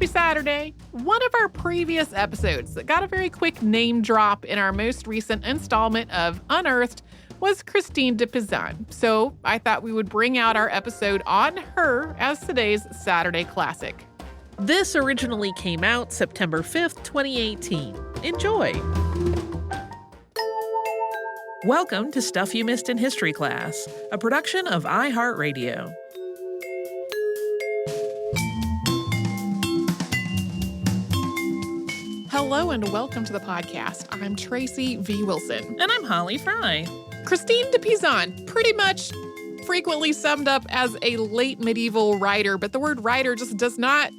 Happy Saturday! One of our previous episodes that got a very quick name drop in our most recent installment of Unearthed was Christine de Pizan, so I thought we would bring out our episode on her as today's Saturday classic. This originally came out September 5th, 2018. Enjoy! Welcome to Stuff You Missed in History Class, a production of iHeartRadio. Hello and welcome to the podcast. I'm Tracy V. Wilson. And I'm Holly Fry. Christine de Pizan, pretty much frequently summed up as a late medieval writer, but the word writer just does not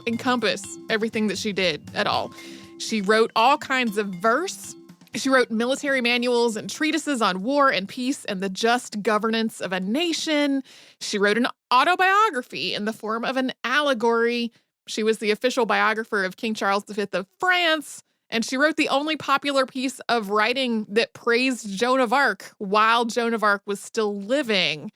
encompass everything that she did at all. She wrote all kinds of verse. She wrote military manuals and treatises on war and peace and the just governance of a nation. She wrote an autobiography in the form of an allegory. She was the official biographer of King Charles V of France, and she wrote the only popular piece of writing that praised Joan of Arc while Joan of Arc was still living.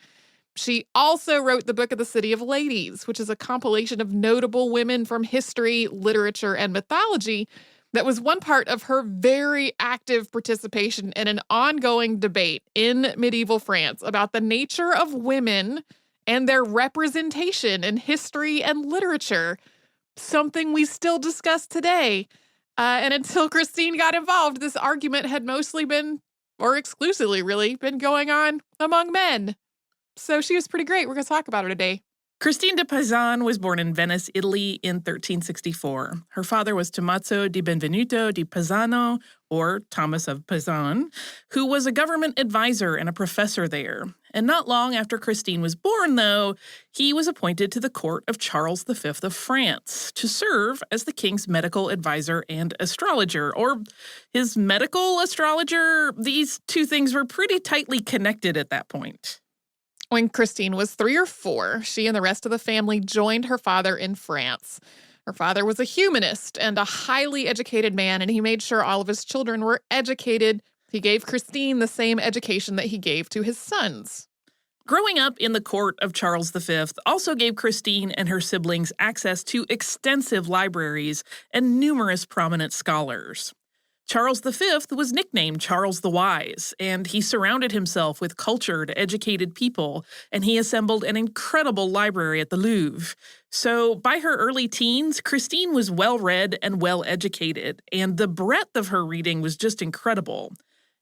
She also wrote the Book of the City of Ladies, which is a compilation of notable women from history, literature, and mythology that was one part of her very active participation in an ongoing debate in medieval France about the nature of women and their representation in history and literature. Something we still discuss today. And until Christine got involved, this argument had mostly been, or exclusively really, been going on among men. So she was pretty great. We're going to talk about her today. Christine de Pizan was born in Venice, Italy in 1364. Her father was Tommaso di Benvenuto di Pisano, or Thomas of Pizan, who was a government advisor and a professor there. And not long after Christine was born, though, he was appointed to the court of Charles V of France to serve as the king's medical advisor and astrologer, or his medical astrologer. These two things were pretty tightly connected at that point. When Christine was 3 or 4, she and the rest of the family joined her father in France. Her father was a humanist and a highly educated man, and he made sure all of his children were educated. He gave Christine the same education that he gave to his sons. Growing up in the court of Charles V also gave Christine and her siblings access to extensive libraries and numerous prominent scholars. Charles V was nicknamed Charles the Wise, and he surrounded himself with cultured, educated people, and he assembled an incredible library at the Louvre. So by her early teens, Christine was well-read and well-educated, and the breadth of her reading was just incredible.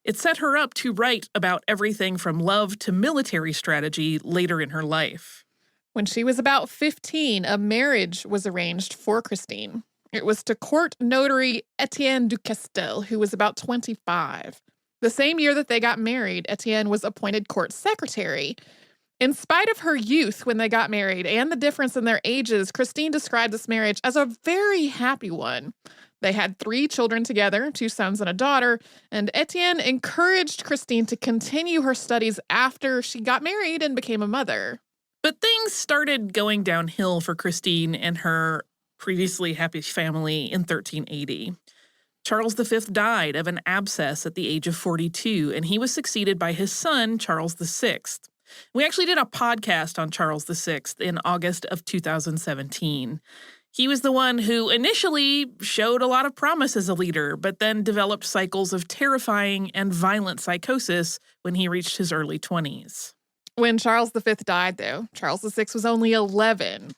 It set her up to write about everything from love to military strategy later in her life. When she was about 15, a marriage was arranged for Christine. It was to court notary Etienne du Castel, who was about 25. The same year that they got married, Etienne was appointed court secretary. In spite of her youth when they got married and the difference in their ages, Christine described this marriage as a very happy one. They had 3 children together, 2 sons and a daughter, and Etienne encouraged Christine to continue her studies after she got married and became a mother. But things started going downhill for Christine and her previously happy family in 1380. Charles V died of an abscess at the age of 42, and he was succeeded by his son, Charles VI. We actually did a podcast on Charles VI in August of 2017. He was the one who initially showed a lot of promise as a leader, but then developed cycles of terrifying and violent psychosis when he reached his early 20s. When Charles V died, though, Charles VI was only 11.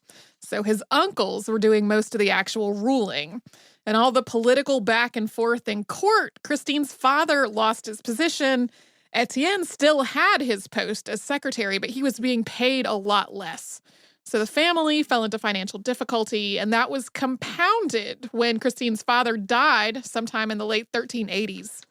So his uncles were doing most of the actual ruling. And all the political back and forth in court, Christine's father lost his position. Etienne still had his post as secretary, but he was being paid a lot less. So the family fell into financial difficulty, and that was compounded when Christine's father died sometime in the late 1380s.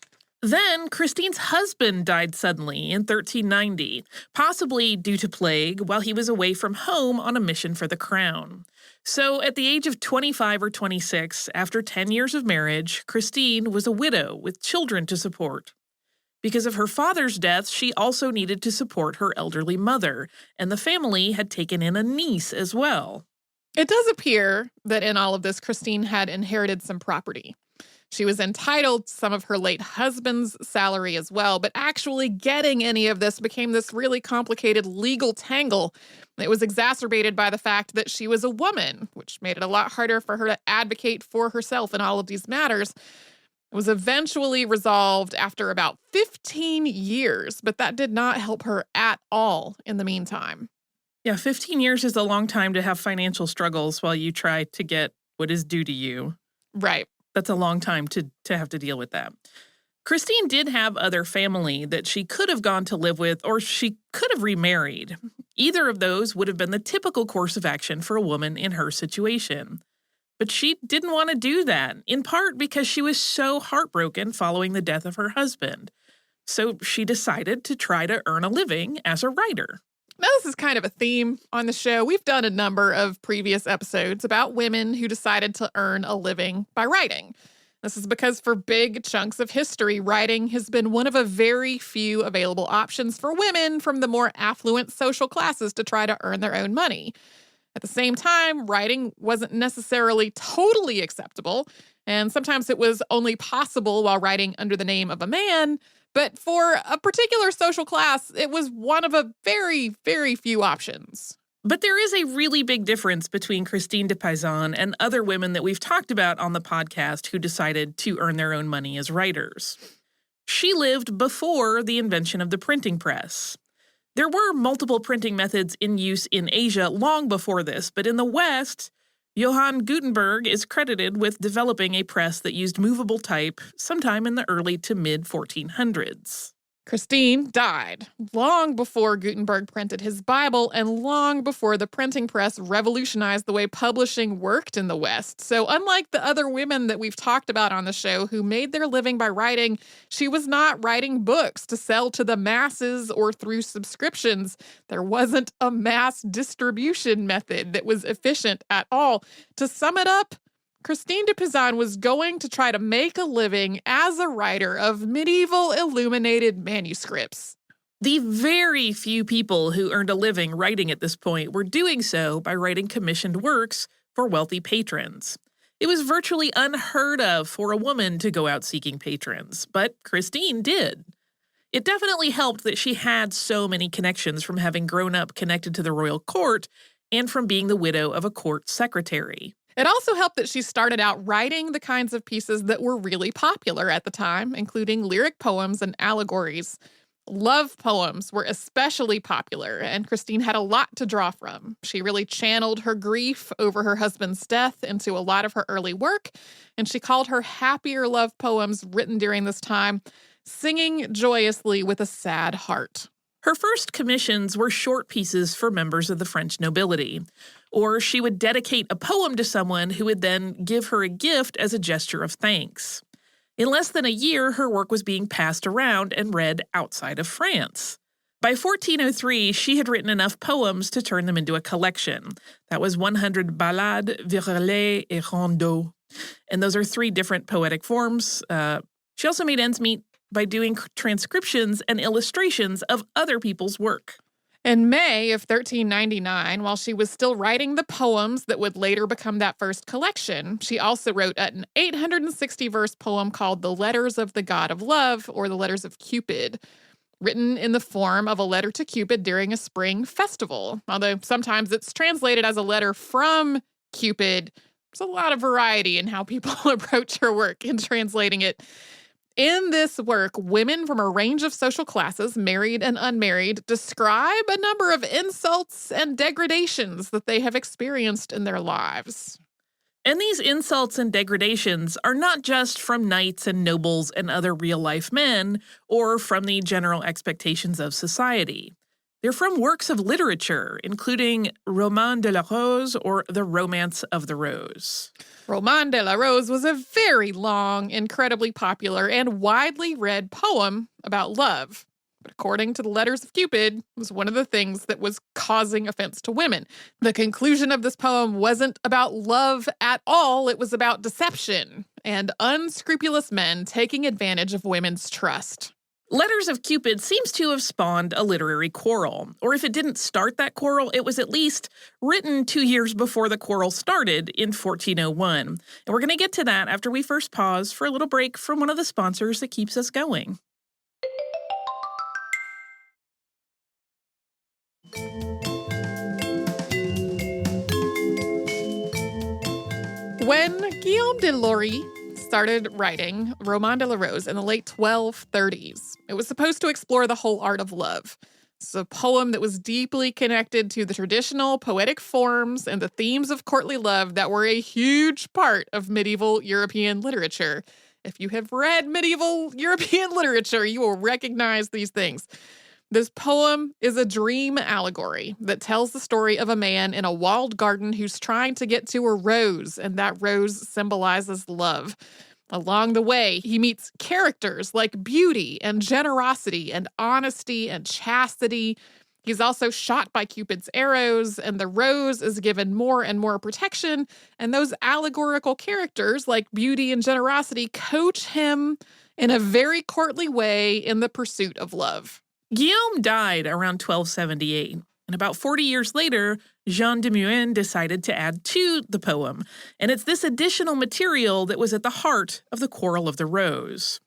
Then, Christine's husband died suddenly in 1390, possibly due to plague, while he was away from home on a mission for the crown. So, at the age of 25 or 26, after 10 years of marriage, Christine was a widow with children to support. Because of her father's death, she also needed to support her elderly mother, and the family had taken in a niece as well. It does appear that in all of this, Christine had inherited some property. She was entitled to some of her late husband's salary as well, but actually getting any of this became this really complicated legal tangle. It was exacerbated by the fact that she was a woman, which made it a lot harder for her to advocate for herself in all of these matters. It was eventually resolved after about 15 years, but that did not help her at all in the meantime. Yeah, 15 years is a long time to have financial struggles while you try to get what is due to you. Right. That's a long time to have to deal with that. Christine did have other family that she could have gone to live with, or she could have remarried. Either of those would have been the typical course of action for a woman in her situation. But she didn't want to do that, in part because she was so heartbroken following the death of her husband. So she decided to try to earn a living as a writer. Now, this is kind of a theme on the show. We've done a number of previous episodes about women who decided to earn a living by writing. This is because for big chunks of history, writing has been one of a very few available options for women from the more affluent social classes to try to earn their own money. At the same time, writing wasn't necessarily totally acceptable, and sometimes it was only possible while writing under the name of a man. But for a particular social class, it was one of a very, very few options. But there is a really big difference between Christine de Pizan and other women that we've talked about on the podcast who decided to earn their own money as writers. She lived before the invention of the printing press. There were multiple printing methods in use in Asia long before this, but in the West, Johann Gutenberg is credited with developing a press that used movable type sometime in the early to mid-1400s. Christine died long before Gutenberg printed his Bible and long before the printing press revolutionized the way publishing worked in the West. So unlike the other women that we've talked about on the show who made their living by writing, she was not writing books to sell to the masses or through subscriptions. There wasn't a mass distribution method that was efficient at all. To sum it up, Christine de Pizan was going to try to make a living as a writer of medieval illuminated manuscripts. The very few people who earned a living writing at this point were doing so by writing commissioned works for wealthy patrons. It was virtually unheard of for a woman to go out seeking patrons, but Christine did. It definitely helped that she had so many connections from having grown up connected to the royal court and from being the widow of a court secretary. It also helped that she started out writing the kinds of pieces that were really popular at the time, including lyric poems and allegories. Love poems were especially popular, and Christine had a lot to draw from. She really channeled her grief over her husband's death into a lot of her early work, and she called her happier love poems written during this time, singing joyously with a sad heart. Her first commissions were short pieces for members of the French nobility, or she would dedicate a poem to someone who would then give her a gift as a gesture of thanks. In less than a year, her work was being passed around and read outside of France. By 1403, she had written enough poems to turn them into a collection. That was 100 ballades, virelais, et rondeaux. And those are 3 different poetic forms. She also made ends meet by doing transcriptions and illustrations of other people's work. In May of 1399, while she was still writing the poems that would later become that first collection, she also wrote an 860-verse poem called The Letters of the God of Love, or The Letters of Cupid, written in the form of a letter to Cupid during a spring festival. Although sometimes it's translated as a letter from Cupid, there's a lot of variety in how people approach her work in translating it. In this work, women from a range of social classes, married and unmarried, describe a number of insults and degradations that they have experienced in their lives. And these insults and degradations are not just from knights and nobles and other real-life men, or from the general expectations of society. They're from works of literature, including Roman de la Rose, or The Romance of the Rose. Roman de la Rose was a very long, incredibly popular, and widely read poem about love. But according to the Letters of Cupid, it was one of the things that was causing offense to women. The conclusion of this poem wasn't about love at all. It was about deception and unscrupulous men taking advantage of women's trust. Letters of Cupid seems to have spawned a literary quarrel, or if it didn't start that quarrel, it was at least written 2 years before the quarrel started in 1401. And we're going to get to that after we first pause for a little break from one of the sponsors that keeps us going. When Guillaume de Lorry started writing Roman de la Rose in the late 1230s, it was supposed to explore the whole art of love. It's a poem that was deeply connected to the traditional poetic forms and the themes of courtly love that were a huge part of medieval European literature. If you have read medieval European literature, you will recognize these things. This poem is a dream allegory that tells the story of a man in a walled garden who's trying to get to a rose, and that rose symbolizes love. Along the way, he meets characters like beauty and generosity and honesty and chastity. He's also shot by Cupid's arrows, and the rose is given more and more protection, and those allegorical characters like beauty and generosity coach him in a very courtly way in the pursuit of love. Guillaume died around 1278, and about 40 years later, Jean de Meun decided to add to the poem, and it's this additional material that was at the heart of the Quarrel of the Rose.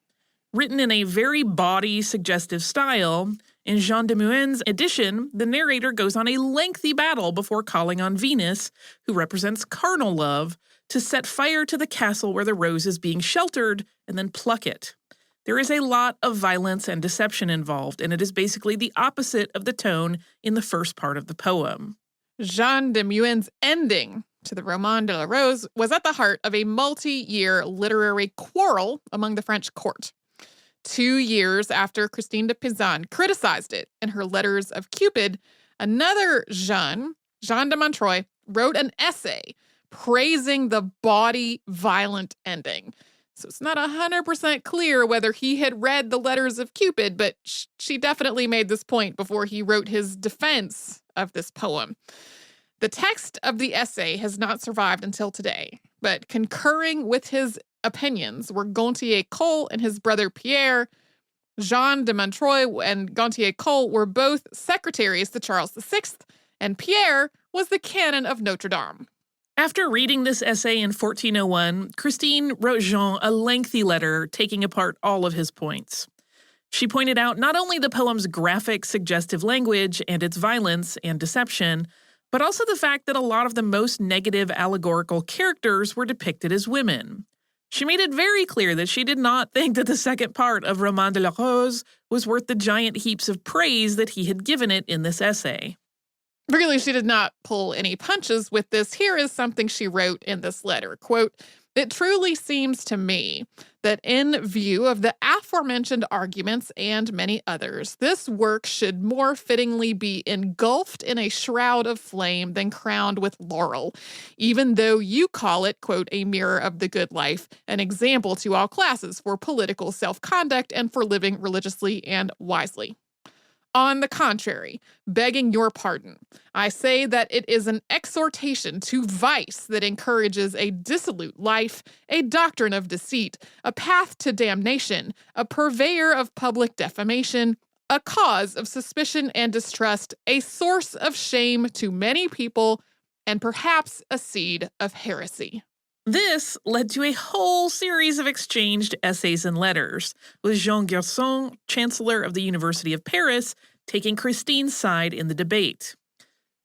Written in a very bawdy, suggestive style, in Jean de Meun's edition, the narrator goes on a lengthy battle before calling on Venus, who represents carnal love, to set fire to the castle where the rose is being sheltered and then pluck it. There is a lot of violence and deception involved, and it is basically the opposite of the tone in the first part of the poem. Jean de Meun's ending to the Roman de la Rose was at the heart of a multi-year literary quarrel among the French court. 2 years after Christine de Pizan criticized it in her Letters of Cupid, another Jean de Montreuil, wrote an essay praising the bawdy, violent ending. So it's not 100% clear whether he had read the Letters of Cupid, but she definitely made this point before he wrote his defense of this poem. The text of the essay has not survived until today, but concurring with his opinions were Gontier-Cole and his brother Pierre. Jean de Montreuil and Gontier-Cole were both secretaries to Charles VI, and Pierre was the canon of Notre Dame. After reading this essay in 1401, Christine wrote Jean a lengthy letter taking apart all of his points. She pointed out not only the poem's graphic, suggestive language and its violence and deception, but also the fact that a lot of the most negative allegorical characters were depicted as women. She made it very clear that she did not think that the second part of Roman de la Rose was worth the giant heaps of praise that he had given it in this essay. Really, she did not pull any punches with this. Here is something she wrote in this letter. Quote, "It truly seems to me that in view of the aforementioned arguments and many others, this work should more fittingly be engulfed in a shroud of flame than crowned with laurel, even though you call it, quote, a mirror of the good life, an example to all classes for political self-conduct and for living religiously and wisely. On the contrary, begging your pardon, I say that it is an exhortation to vice that encourages a dissolute life, a doctrine of deceit, a path to damnation, a purveyor of public defamation, a cause of suspicion and distrust, a source of shame to many people, and perhaps a seed of heresy." This led to a whole series of exchanged essays and letters, with Jean Gerson, Chancellor of the University of Paris, taking Christine's side in the debate.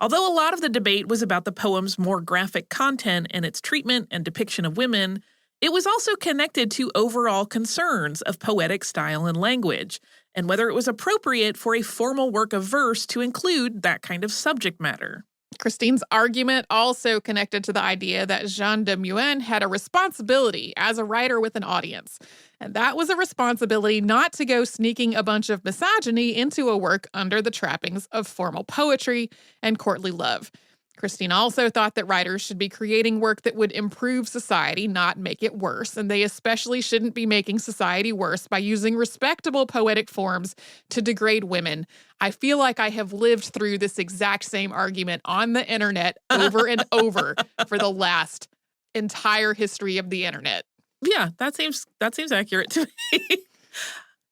Although a lot of the debate was about the poem's more graphic content and its treatment and depiction of women, it was also connected to overall concerns of poetic style and language, and whether it was appropriate for a formal work of verse to include that kind of subject matter. Christine's argument also connected to the idea that Jean de Meun had a responsibility as a writer with an audience. And that was a responsibility not to go sneaking a bunch of misogyny into a work under the trappings of formal poetry and courtly love. Christine also thought that writers should be creating work that would improve society, not make it worse, and they especially shouldn't be making society worse by using respectable poetic forms to degrade women. I feel like I have lived through this exact same argument on the internet over and over for the last entire history of the internet. Yeah, that seems accurate to me.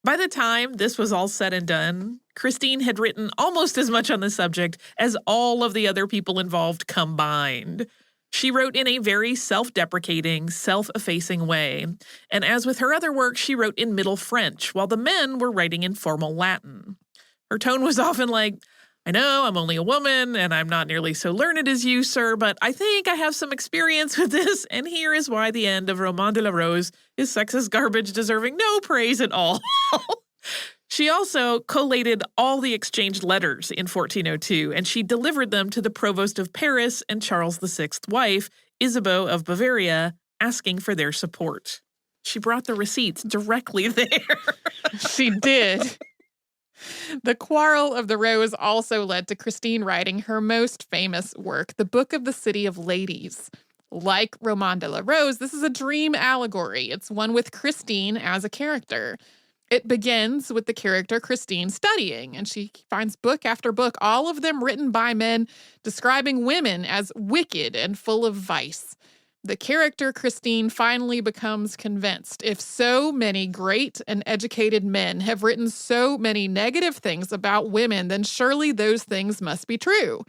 By the time this was all said and done, Christine had written almost as much on the subject as all of the other people involved combined. She wrote in a very self-deprecating, self-effacing way, and as with her other work, she wrote in Middle French, while the men were writing in formal Latin. Her tone was often like, I know I'm only a woman, and I'm not nearly so learned as you, sir, but I think I have some experience with this, and here is why the end of Roman de la Rose is sexist garbage deserving no praise at all. She also collated all the exchanged letters in 1402, and she delivered them to the provost of Paris and Charles VI's wife, Isabeau of Bavaria, asking for their support. She brought the receipts directly there. She did. The Quarrel of the Rose also led to Christine writing her most famous work, the Book of the City of Ladies. Like Roman de la Rose, this is a dream allegory. It's one with Christine as a character. It begins with the character Christine studying, and she finds book after book, all of them written by men, describing women as wicked and full of vice. The character Christine finally becomes convinced if so many great and educated men have written so many negative things about women, then surely those things must be true.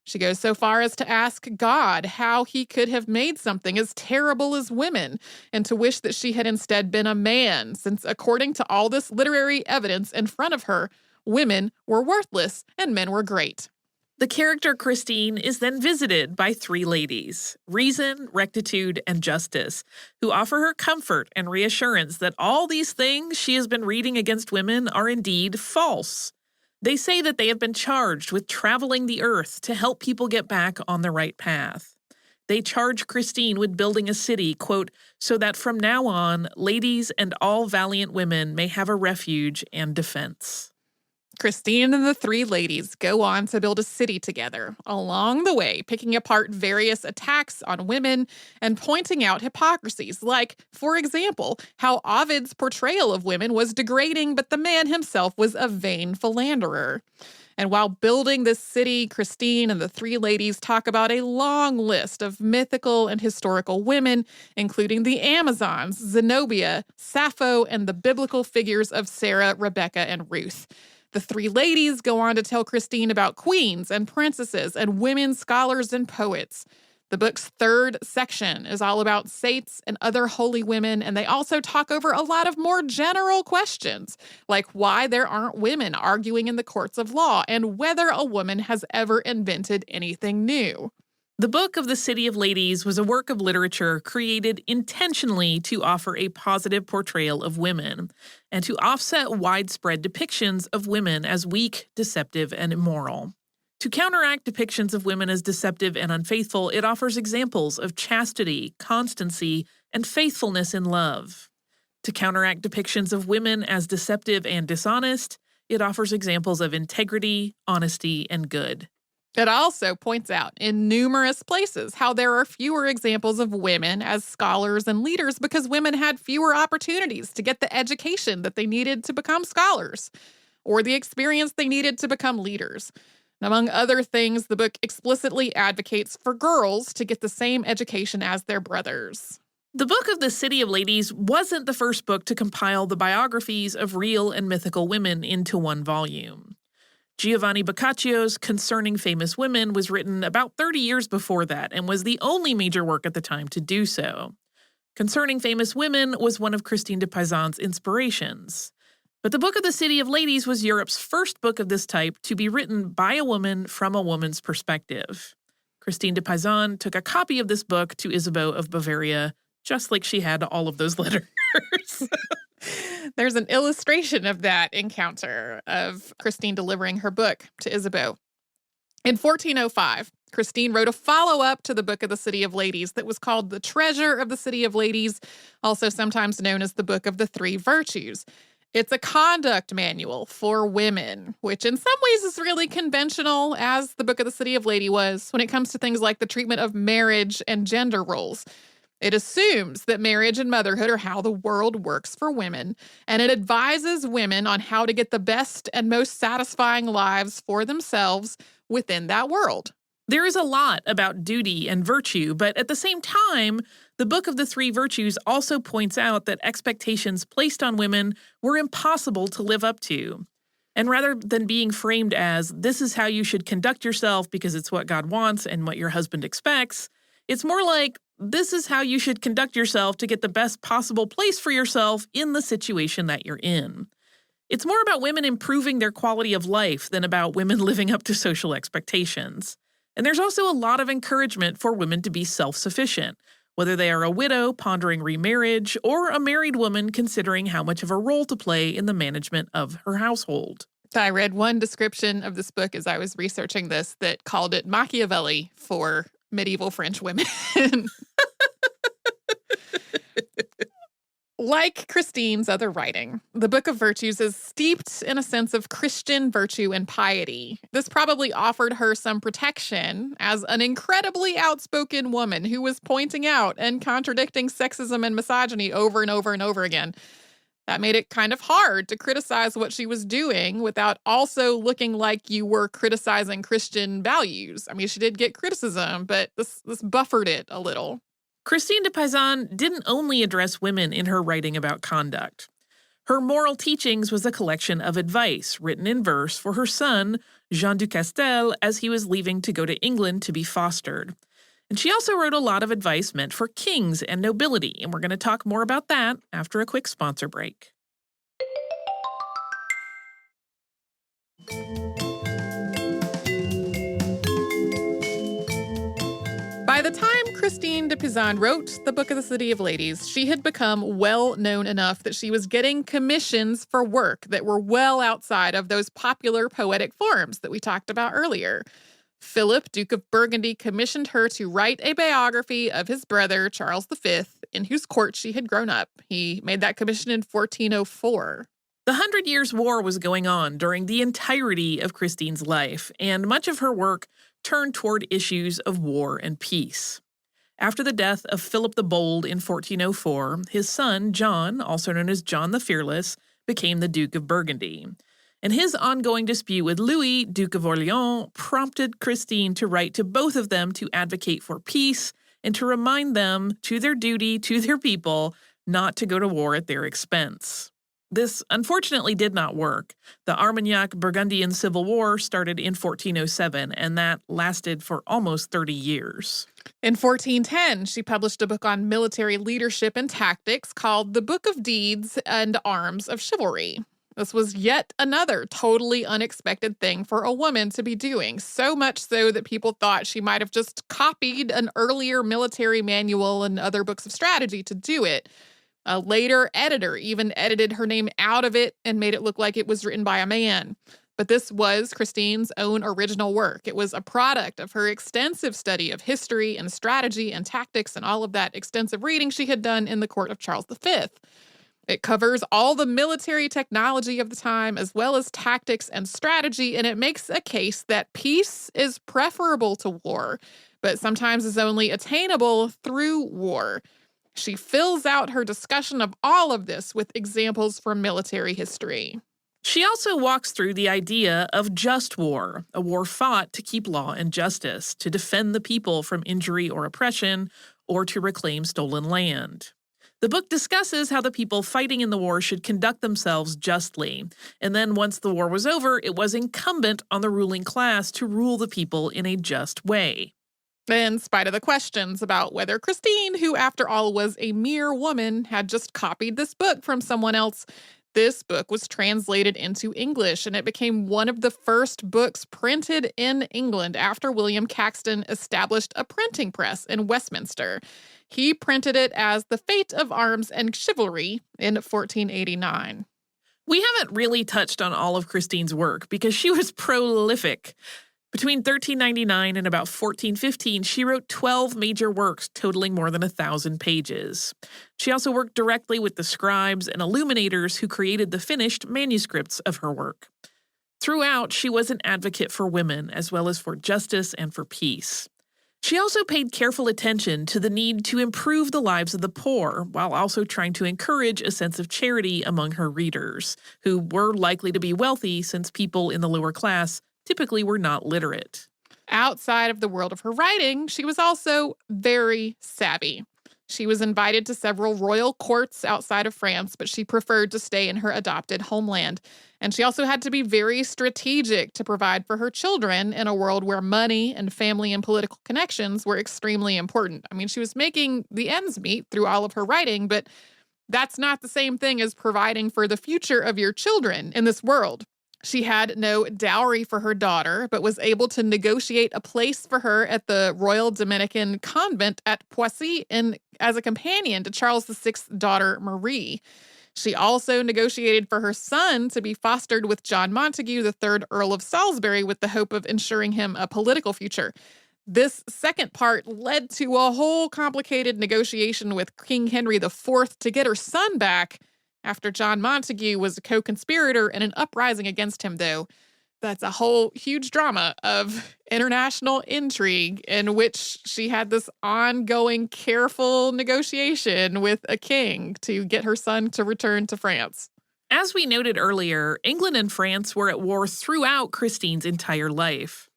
She goes so far as to ask God how he could have made something as terrible as women, and to wish that she had instead been a man, since according to all this literary evidence in front of her, women were worthless and men were great. The character Christine is then visited by three ladies, Reason, Rectitude, and Justice, who offer her comfort and reassurance that all these things she has been reading against women are indeed false. They say that they have been charged with traveling the earth to help people get back on the right path. They charge Christine with building a city, quote, so that from now on, ladies and all valiant women may have a refuge and defense. Christine and the three ladies go on to build a city together, along the way picking apart various attacks on women and pointing out hypocrisies, like, for example, how Ovid's portrayal of women was degrading, but the man himself was a vain philanderer. And while building this city, Christine and the three ladies talk about a long list of mythical and historical women, including the Amazons, Zenobia, Sappho, and the biblical figures of Sarah, Rebecca, and Ruth. The three ladies go on to tell Christine about queens and princesses and women scholars and poets. The book's third section is all about saints and other holy women, and they also talk over a lot of more general questions, like why there aren't women arguing in the courts of law and whether a woman has ever invented anything new. The Book of the City of Ladies was a work of literature created intentionally to offer a positive portrayal of women and to offset widespread depictions of women as weak, deceptive, and immoral. To counteract depictions of women as deceptive and unfaithful, it offers examples of chastity, constancy, and faithfulness in love. To counteract depictions of women as deceptive and dishonest, it offers examples of integrity, honesty, and good. It also points out in numerous places how there are fewer examples of women as scholars and leaders because women had fewer opportunities to get the education that they needed to become scholars or the experience they needed to become leaders. And among other things, the book explicitly advocates for girls to get the same education as their brothers. The Book of the City of Ladies wasn't the first book to compile the biographies of real and mythical women into one volume. Giovanni Boccaccio's Concerning Famous Women was written about 30 years before that and was the only major work at the time to do so. Concerning Famous Women was one of Christine de Pizan's inspirations. But the Book of the City of Ladies was Europe's first book of this type to be written by a woman from a woman's perspective. Christine de Pizan took a copy of this book to Isabeau of Bavaria, just like she had all of those letters. There's an illustration of that encounter of Christine delivering her book to Isabeau. In 1405, Christine wrote a follow-up to the Book of the City of Ladies that was called The Treasure of the City of Ladies, also sometimes known as the Book of the Three Virtues. It's a conduct manual for women, which in some ways is really conventional, as the Book of the City of Lady was, when it comes to things like the treatment of marriage and gender roles. It assumes that marriage and motherhood are how the world works for women, and it advises women on how to get the best and most satisfying lives for themselves within that world. There is a lot about duty and virtue, but at the same time, The Book of the Three Virtues also points out that expectations placed on women were impossible to live up to. And rather than being framed as, this is how you should conduct yourself because it's what God wants and what your husband expects, it's more like, this is how you should conduct yourself to get the best possible place for yourself in the situation that you're in. It's more about women improving their quality of life than about women living up to social expectations. And there's also a lot of encouragement for women to be self-sufficient, whether they are a widow pondering remarriage or a married woman considering how much of a role to play in the management of her household. I read one description of this book as I was researching this that called it Machiavelli for medieval French women. Like Christine's other writing, the Book of Virtues is steeped in a sense of Christian virtue and piety. This probably offered her some protection as an incredibly outspoken woman who was pointing out and contradicting sexism and misogyny over and over and over again. That made it kind of hard to criticize what she was doing without also looking like you were criticizing Christian values. I mean, she did get criticism, but this buffered it a little. Christine de Pizan didn't only address women in her writing about conduct. Her Moral Teachings was a collection of advice written in verse for her son, Jean du Castel, as he was leaving to go to England to be fostered. And she also wrote a lot of advice meant for kings and nobility, and we're going to talk more about that after a quick sponsor break. By the time Christine de Pizan wrote the Book of the City of Ladies, she had become well known enough that she was getting commissions for work that were well outside of those popular poetic forms that we talked about earlier. Philip, Duke of Burgundy, commissioned her to write a biography of his brother, Charles V, in whose court she had grown up. He made that commission in 1404. The 100 Years' War was going on during the entirety of Christine's life, and much of her work turned toward issues of war and peace. After the death of Philip the Bold in 1404, his son, John, also known as John the Fearless, became the Duke of Burgundy. And his ongoing dispute with Louis, Duke of Orleans, prompted Christine to write to both of them to advocate for peace and to remind them, to their duty, to their people, not to go to war at their expense. This unfortunately did not work. The Armagnac-Burgundian Civil War started in 1407, and that lasted for almost 30 years. In 1410, she published a book on military leadership and tactics called The Book of Deeds and Arms of Chivalry. This was yet another totally unexpected thing for a woman to be doing, so much so that people thought she might have just copied an earlier military manual and other books of strategy to do it. A later editor even edited her name out of it and made it look like it was written by a man. But this was Christine's own original work. It was a product of her extensive study of history and strategy and tactics and all of that extensive reading she had done in the court of Charles V. It covers all the military technology of the time as well as tactics and strategy, and it makes a case that peace is preferable to war, but sometimes is only attainable through war. She fills out her discussion of all of this with examples from military history. She also walks through the idea of just war, a war fought to keep law and justice, to defend the people from injury or oppression, or to reclaim stolen land. The book discusses how the people fighting in the war should conduct themselves justly, and then once the war was over, it was incumbent on the ruling class to rule the people in a just way. In spite of the questions about whether Christine, who after all was a mere woman, had just copied this book from someone else, this book was translated into English, and it became one of the first books printed in England after William Caxton established a printing press in Westminster. He printed it as The Fate of Arms and Chivalry in 1489. We haven't really touched on all of Christine's work because she was prolific. Between 1399 and about 1415, she wrote 12 major works totaling more than 1,000 pages. She also worked directly with the scribes and illuminators who created the finished manuscripts of her work. Throughout, she was an advocate for women as well as for justice and for peace. She also paid careful attention to the need to improve the lives of the poor, while also trying to encourage a sense of charity among her readers, who were likely to be wealthy since people in the lower class typically were not literate. Outside of the world of her writing, she was also very savvy. She was invited to several royal courts outside of France, but she preferred to stay in her adopted homeland. And she also had to be very strategic to provide for her children in a world where money and family and political connections were extremely important. I mean, she was making the ends meet through all of her writing, but that's not the same thing as providing for the future of your children in this world. She had no dowry for her daughter, but was able to negotiate a place for her at the Royal Dominican Convent at Poissy as a companion to Charles VI's daughter, Marie. She also negotiated for her son to be fostered with John Montague, the third Earl of Salisbury, with the hope of ensuring him a political future. This second part led to a whole complicated negotiation with King Henry IV to get her son back, after John Montague was a co-conspirator in an uprising against him, though. That's a whole huge drama of international intrigue in which she had this ongoing, careful negotiation with a king to get her son to return to France. As we noted earlier, England and France were at war throughout Christine's entire life.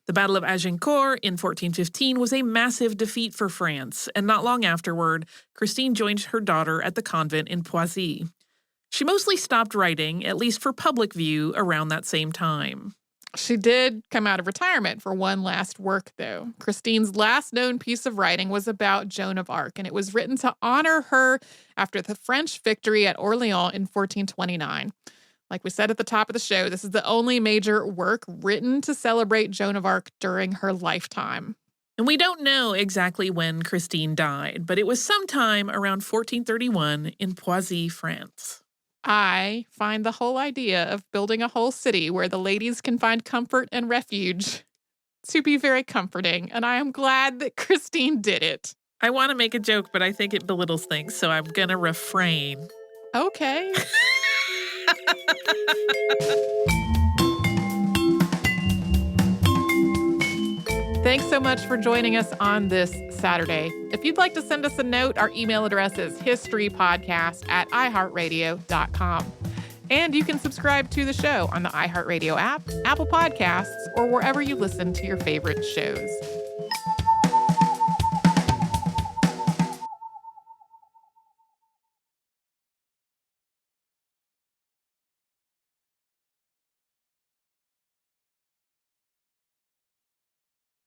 The Battle of Agincourt in 1415 was a massive defeat for France, and not long afterward, Christine joined her daughter at the convent in Poissy. She mostly stopped writing, at least for public view, around that same time. She did come out of retirement for one last work, though. Christine's last known piece of writing was about Joan of Arc, and it was written to honor her after the French victory at Orleans in 1429. Like we said at the top of the show, this is the only major work written to celebrate Joan of Arc during her lifetime. And we don't know exactly when Christine died, but it was sometime around 1431 in Poissy, France. I find the whole idea of building a whole city where the ladies can find comfort and refuge to be very comforting, and I am glad that Christine did it. I want to make a joke, but I think it belittles things, so I'm going to refrain. Okay. Thanks so much for joining us on this Saturday. If you'd like to send us a note, our email address is historypodcast@iheartradio.com. And you can subscribe to the show on the iHeartRadio app, Apple Podcasts, or wherever you listen to your favorite shows.